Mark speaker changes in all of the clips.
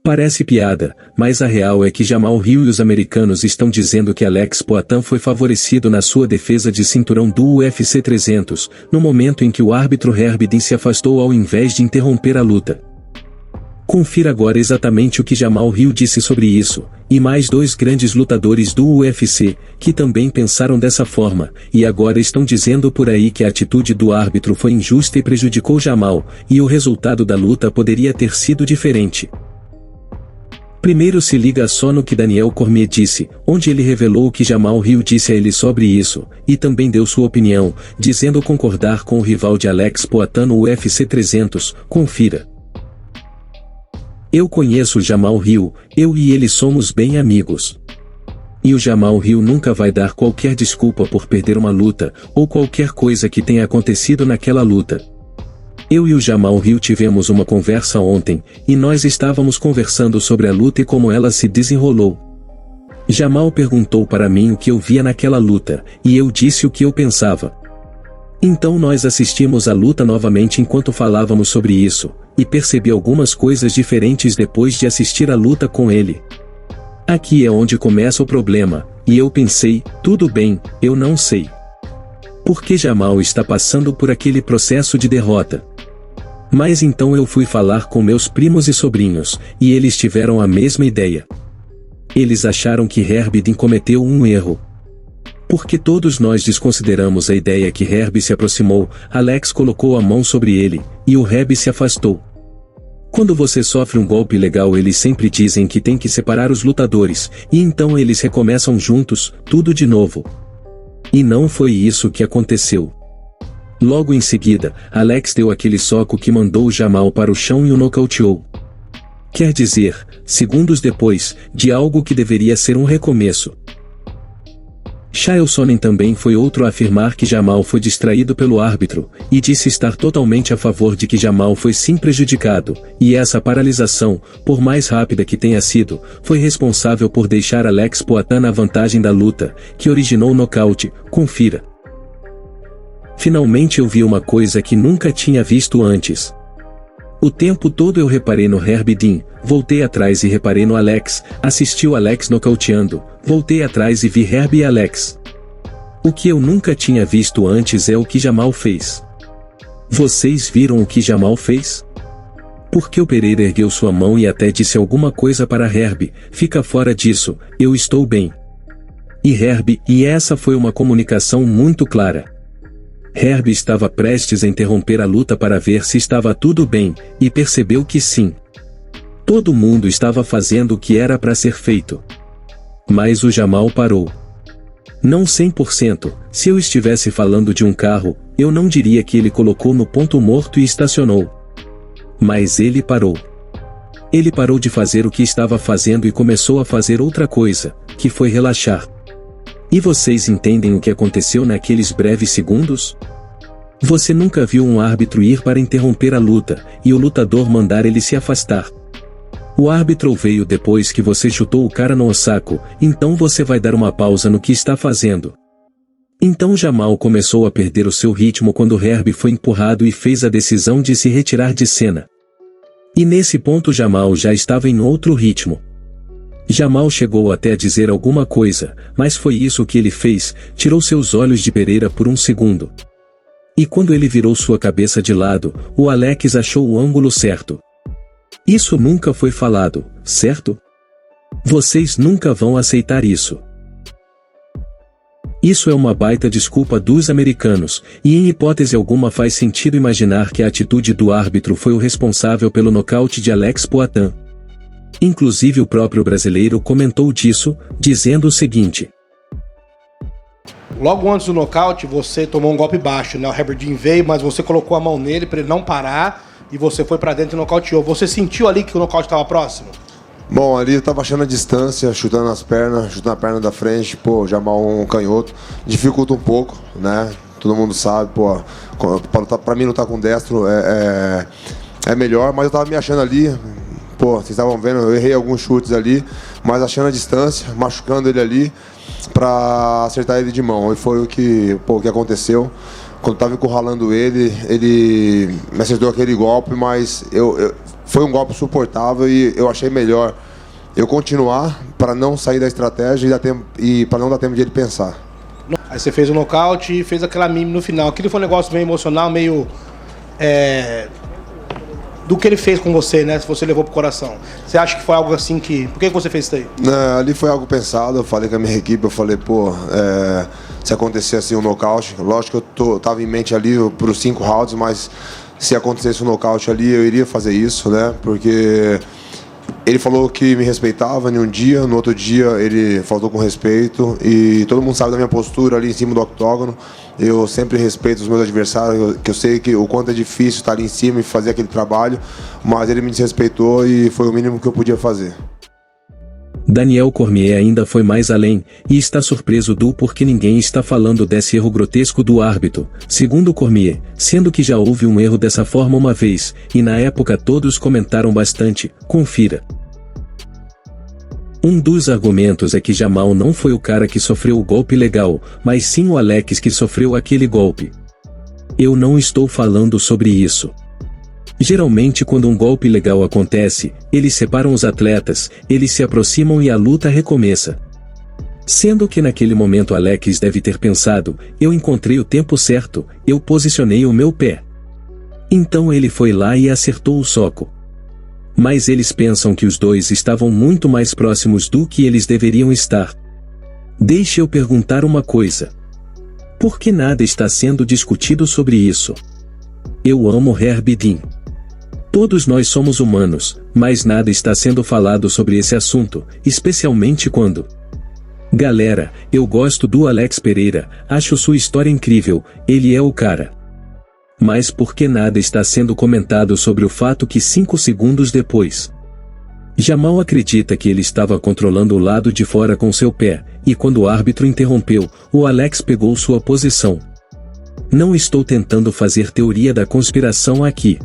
Speaker 1: Parece piada, mas a real é que Jamal Hill e os americanos estão dizendo que Alex Poatan foi favorecido na sua defesa de cinturão do UFC 300, no momento em que o árbitro Herb Dean se afastou ao invés de interromper a luta. Confira agora exatamente o que Jamal Hill disse sobre isso, e mais dois grandes lutadores do UFC, que também pensaram dessa forma, e agora estão dizendo por aí que a atitude do árbitro foi injusta e prejudicou Jamal, e o resultado da luta poderia ter sido diferente. Primeiro se liga só no que Daniel Cormier disse, onde ele revelou o que Jamal Hill disse a ele sobre isso, e também deu sua opinião, dizendo concordar com o rival de Alex Poatan no UFC 300, confira. Eu conheço o Jamal Hill, eu e ele somos bem amigos. E o Jamal Hill nunca vai dar qualquer desculpa por perder uma luta, ou qualquer coisa que tenha acontecido naquela luta. Eu e o Jamal Hill tivemos uma conversa ontem, e nós estávamos conversando sobre a luta e como ela se desenrolou. Jamal perguntou para mim o que eu via naquela luta, e eu disse o que eu pensava. Então nós assistimos a luta novamente enquanto falávamos sobre isso, e percebi algumas coisas diferentes depois de assistir a luta com ele. Aqui é onde começa o problema, e eu pensei, tudo bem, eu não sei. Por que Jamal está passando por aquele processo de derrota? Mas então eu fui falar com meus primos e sobrinhos, e eles tiveram a mesma ideia. Eles acharam que Herb Dean cometeu um erro. Porque todos nós desconsideramos a ideia que Herb se aproximou, Alex colocou a mão sobre ele, e o Herb se afastou. Quando você sofre um golpe legal eles sempre dizem que tem que separar os lutadores, e então eles recomeçam juntos, tudo de novo. E não foi isso que aconteceu. Logo em seguida, Alex deu aquele soco que mandou o Jamal para o chão e o nocauteou. Quer dizer, segundos depois, de algo que deveria ser um recomeço. Chael Sonnen também foi outro a afirmar que Jamal foi distraído pelo árbitro, e disse estar totalmente a favor de que Jamal foi sim prejudicado, e essa paralisação, por mais rápida que tenha sido, foi responsável por deixar Alex Poatan na vantagem da luta, que originou o nocaute, confira. Finalmente eu vi uma coisa que nunca tinha visto antes. O tempo todo eu reparei no Herb Dean, voltei atrás e reparei no Alex, assisti o Alex nocauteando, voltei atrás e vi Herb e Alex. O que eu nunca tinha visto antes é o que Jamal fez. Vocês viram o que Jamal fez? Porque o Pereira ergueu sua mão e até disse alguma coisa para Herb, fica fora disso, eu estou bem. E essa foi uma comunicação muito clara. Herb estava prestes a interromper a luta para ver se estava tudo bem, e percebeu que sim. Todo mundo estava fazendo o que era para ser feito. Mas o Jamal parou. Não 100%, se eu estivesse falando de um carro, eu não diria que ele colocou no ponto morto e estacionou. Mas ele parou. Ele parou de fazer o que estava fazendo e começou a fazer outra coisa, que foi relaxar. E vocês entendem o que aconteceu naqueles breves segundos? Você nunca viu um árbitro ir para interromper a luta, e o lutador mandar ele se afastar. O árbitro veio depois que você chutou o cara no saco, então você vai dar uma pausa no que está fazendo. Então Jamal começou a perder o seu ritmo quando Herb foi empurrado e fez a decisão de se retirar de cena. E nesse ponto Jamal já estava em outro ritmo. Jamal chegou até a dizer alguma coisa, mas foi isso que ele fez, tirou seus olhos de Pereira por um segundo. E quando ele virou sua cabeça de lado, o Alex achou o ângulo certo. Isso nunca foi falado, certo? Vocês nunca vão aceitar isso. Isso é uma baita desculpa dos americanos, e em hipótese alguma faz sentido imaginar que a atitude do árbitro foi o responsável pelo nocaute de Alex Poatan. Inclusive o próprio brasileiro comentou disso, dizendo o seguinte.
Speaker 2: Logo antes do nocaute, você tomou um golpe baixo, né? O Herb Dean veio, mas você colocou a mão nele para ele não parar e você foi para dentro e nocauteou. Você sentiu ali que o nocaute estava próximo?
Speaker 3: Bom, ali eu tava achando a distância, chutando as pernas, chutando a perna da frente, pô, Jamal um canhoto, dificulta um pouco, né? Todo mundo sabe, pô, pra mim lutar com destro é melhor, mas eu tava me achando ali. Pô, vocês estavam vendo, eu errei alguns chutes ali, mas achando a distância, machucando ele ali pra acertar ele de mão. E foi o que aconteceu. Quando tava encurralando ele me acertou aquele golpe, mas eu foi um golpe suportável e eu achei melhor eu continuar para não sair da estratégia e para não dar tempo de ele pensar.
Speaker 2: Aí você fez o nocaute e fez aquela mime no final. Aquilo foi um negócio meio emocional, meio... do que ele fez com você, né? Se você levou pro coração. Você acha que foi algo assim que... Por que você fez isso aí?
Speaker 3: Ali foi algo pensado. Eu falei com a minha equipe, eu falei, se acontecer assim um nocaute, lógico que eu tava em mente ali pros 5 rounds, mas se acontecesse um nocaute ali, eu iria fazer isso, né? Porque ele falou que me respeitava em um dia, no outro dia ele faltou com respeito e todo mundo sabe da minha postura ali em cima do octógono. Eu sempre respeito os meus adversários, que eu sei que o quanto é difícil estar ali em cima e fazer aquele trabalho, mas ele me desrespeitou e foi o mínimo que eu podia fazer.
Speaker 1: Daniel Cormier ainda foi mais além, e está surpreso do porquê ninguém está falando desse erro grotesco do árbitro, segundo Cormier, sendo que já houve um erro dessa forma uma vez, e na época todos comentaram bastante, confira. Um dos argumentos é que Jamal não foi o cara que sofreu o golpe legal, mas sim o Alex que sofreu aquele golpe. Eu não estou falando sobre isso. Geralmente quando um golpe legal acontece, eles separam os atletas, eles se aproximam e a luta recomeça. Sendo que naquele momento Alex deve ter pensado, eu encontrei o tempo certo, eu posicionei o meu pé. Então ele foi lá e acertou o soco. Mas eles pensam que os dois estavam muito mais próximos do que eles deveriam estar. Deixe eu perguntar uma coisa. Por que nada está sendo discutido sobre isso? Eu amo Herbie Dean. Todos nós somos humanos, mas nada está sendo falado sobre esse assunto, especialmente quando... Galera, eu gosto do Alex Pereira, acho sua história incrível, ele é o cara. Mas por que nada está sendo comentado sobre o fato que 5 segundos depois... Jamal acredita que ele estava controlando o lado de fora com seu pé, e quando o árbitro interrompeu, o Alex pegou sua posição. Não estou tentando fazer teoria da conspiração aqui.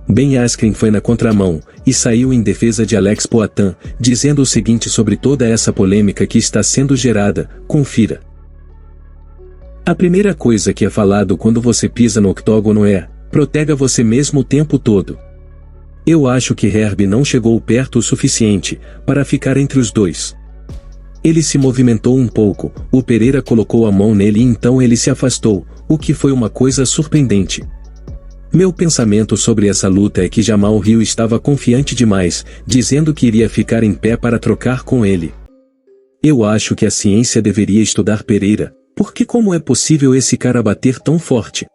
Speaker 1: Ben Askren foi na contramão, e saiu em defesa de Alex Poatan, dizendo o seguinte sobre toda essa polêmica que está sendo gerada, confira. A primeira coisa que é falado quando você pisa no octógono é, proteja você mesmo o tempo todo. Eu acho que Herbie não chegou perto o suficiente, para ficar entre os dois. Ele se movimentou um pouco, o Pereira colocou a mão nele e então ele se afastou, o que foi uma coisa surpreendente. Meu pensamento sobre essa luta é que Jamal Hill estava confiante demais, dizendo que iria ficar em pé para trocar com ele. Eu acho que a ciência deveria estudar Pereira, porque como é possível esse cara bater tão forte?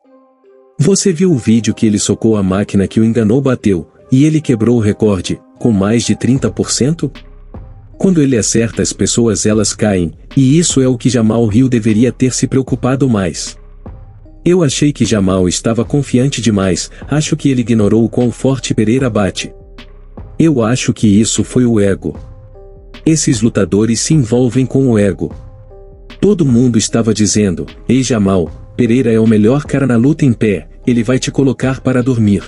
Speaker 1: Você viu o vídeo que ele socou a máquina que o enganou bateu, e ele quebrou o recorde, com mais de 30%? Quando ele acerta as pessoas elas caem, e isso é o que Jamal Hill deveria ter se preocupado mais. Eu achei que Jamal estava confiante demais, acho que ele ignorou o quão forte Pereira bate. Eu acho que isso foi o ego. Esses lutadores se envolvem com o ego. Todo mundo estava dizendo, ei Jamal, Pereira é o melhor cara na luta em pé, ele vai te colocar para dormir.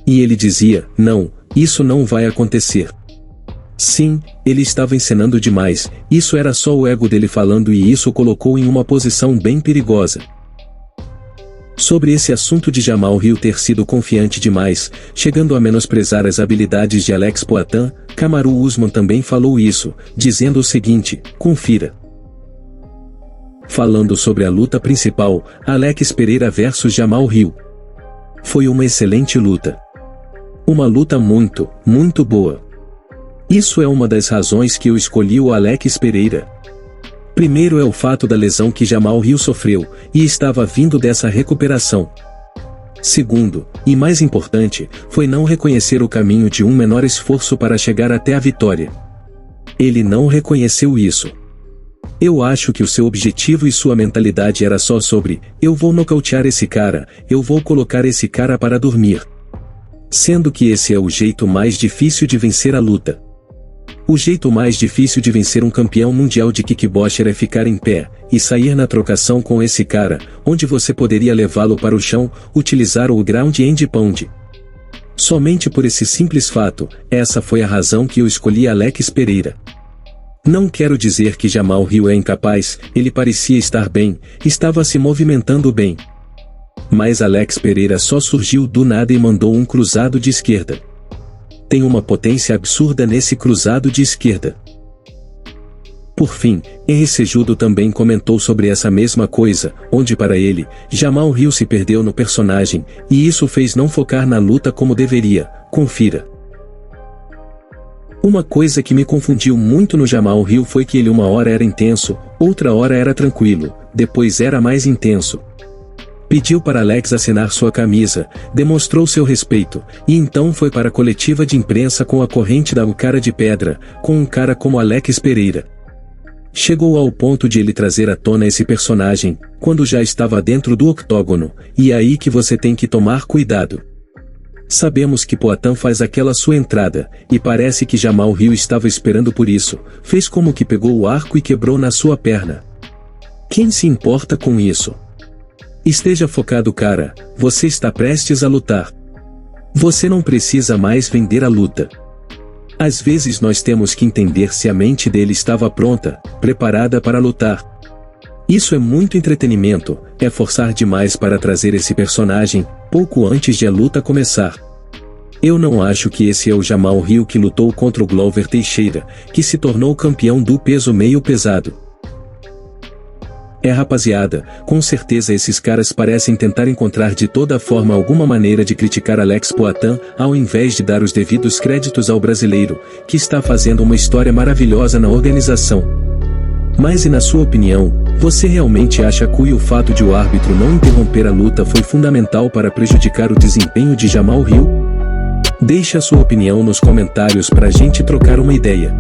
Speaker 1: E ele dizia, não, isso não vai acontecer. Sim, ele estava encenando demais, isso era só o ego dele falando e isso o colocou em uma posição bem perigosa. Sobre esse assunto de Jamal Hill ter sido confiante demais, chegando a menosprezar as habilidades de Alex Poatan, Kamaru Usman também falou isso, dizendo o seguinte, confira. Falando sobre a luta principal, Alex Pereira versus Jamal Hill. Foi uma excelente luta. Uma luta muito, muito boa. Isso é uma das razões que eu escolhi o Alex Pereira. Primeiro é o fato da lesão que Jamal Hill sofreu, e estava vindo dessa recuperação. Segundo, e mais importante, foi não reconhecer o caminho de um menor esforço para chegar até a vitória. Ele não reconheceu isso. Eu acho que o seu objetivo e sua mentalidade era só sobre, eu vou nocautear esse cara, eu vou colocar esse cara para dormir. Sendo que esse é o jeito mais difícil de vencer a luta. O jeito mais difícil de vencer um campeão mundial de kickboxer é ficar em pé, e sair na trocação com esse cara, onde você poderia levá-lo para o chão, utilizar o ground and pound. Somente por esse simples fato, essa foi a razão que eu escolhi Alex Pereira. Não quero dizer que Jamal Hill é incapaz, ele parecia estar bem, estava se movimentando bem. Mas Alex Pereira só surgiu do nada e mandou um cruzado de esquerda. Tem uma potência absurda nesse cruzado de esquerda. Por fim, Henry Cejudo também comentou sobre essa mesma coisa, onde para ele, Jamal Hill se perdeu no personagem, e isso fez não focar na luta como deveria. Confira. Uma coisa que me confundiu muito no Jamal Hill foi que ele uma hora era intenso, outra hora era tranquilo, depois era mais intenso. Pediu para Alex assinar sua camisa, demonstrou seu respeito, e então foi para a coletiva de imprensa com a corrente da cara de pedra, com um cara como Alex Pereira. Chegou ao ponto de ele trazer à tona esse personagem, quando já estava dentro do octógono, e é aí que você tem que tomar cuidado. Sabemos que Poatan faz aquela sua entrada, e parece que Jamal Hill estava esperando por isso, fez como que pegou o arco e quebrou na sua perna. Quem se importa com isso? Esteja focado, cara, você está prestes a lutar. Você não precisa mais vender a luta. Às vezes nós temos que entender se a mente dele estava pronta, preparada para lutar. Isso é muito entretenimento, é forçar demais para trazer esse personagem, pouco antes de a luta começar. Eu não acho que esse é o Jamal Hill que lutou contra o Glover Teixeira, que se tornou campeão do peso meio pesado. Rapaziada, com certeza esses caras parecem tentar encontrar de toda forma alguma maneira de criticar Alex Poatan, ao invés de dar os devidos créditos ao brasileiro, que está fazendo uma história maravilhosa na organização. Mas e na sua opinião, você realmente acha que o fato de o árbitro não interromper a luta foi fundamental para prejudicar o desempenho de Jamal Hill? Deixe a sua opinião nos comentários para a gente trocar uma ideia.